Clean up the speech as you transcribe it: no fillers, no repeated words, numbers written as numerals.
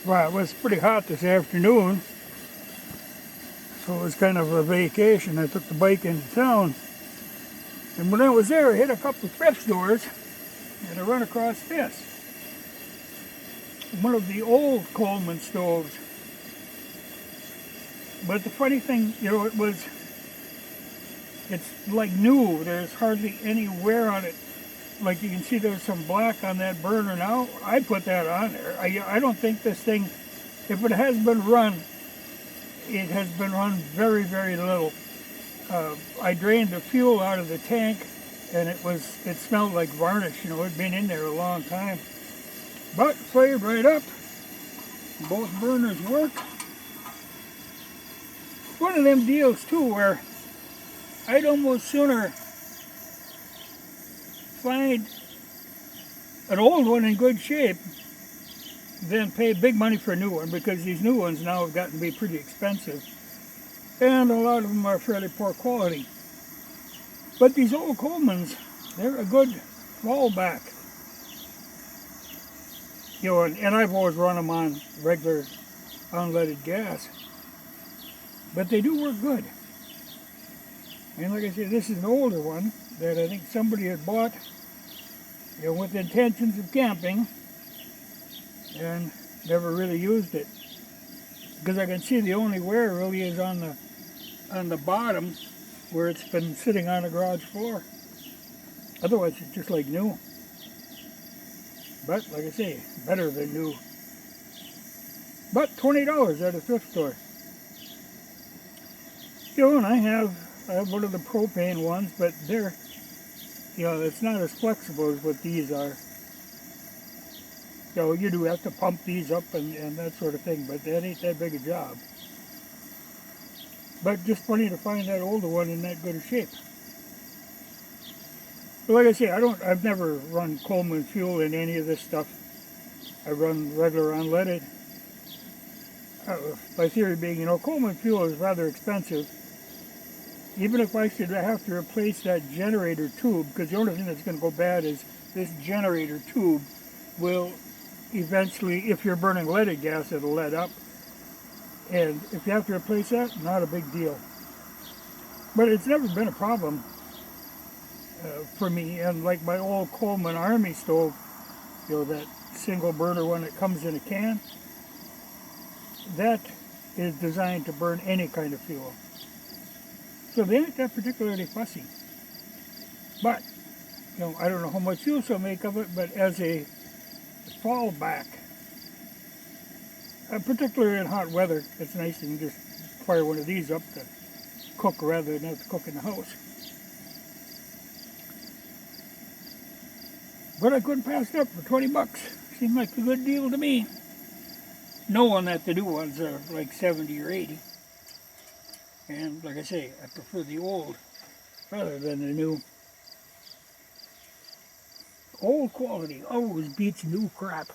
Well, it was pretty hot this afternoon, so it was kind of a vacation. I took the bike into town, and when I was there, I hit a couple of thrift stores, and I run across this. One of the old Coleman stoves. But the funny thing, it's like new. There's hardly any wear on it. Like you can see there's some black on that burner now. I put that on there. I don't think this thing, if it has been run, it has been run very, very little. I drained the fuel out of the tank, and it smelled like varnish. It'd been in there a long time. But fired right up. Both burners work. One of them deals too where I'd almost sooner find an old one in good shape than pay big money for a new one, because these new ones now have gotten to be pretty expensive, and a lot of them are fairly poor quality. But these old Colemans, they're a good fallback. And I've always run them on regular unleaded gas, but they do work good. And like I said, this is an older one that I think somebody had bought, with intentions of camping, and never really used it. Because I can see the only wear really is on the bottom, where it's been sitting on the garage floor. Otherwise, it's just like new. But like I say, better than new. But $20 at a thrift store. And I have one of the propane ones, but they're, it's not as flexible as what these are. You do have to pump these up and that sort of thing, but that ain't that big a job. But just funny to find that older one in that good a shape. But like I say, I've never run Coleman fuel in any of this stuff. I run regular unleaded. My theory being, Coleman fuel is rather expensive. Even if I should have to replace that generator tube, because the only thing that's going to go bad is this generator tube will eventually, if you're burning leaded gas, it'll lead up. And if you have to replace that, not a big deal. But it's never been a problem for me. And like my old Coleman Army stove, that single burner one that comes in a can, that is designed to burn any kind of fuel. So they aren't that particularly fussy. But, I don't know how much use I'll make of it, but as a fallback, particularly in hot weather, it's nice to just fire one of these up to cook rather than have to cook in the house. But I couldn't pass it up for $20. Seemed like a good deal to me. Knowing that the new ones are like 70 or 80. And like I say, I prefer the old rather than the new. Old quality always beats new crap.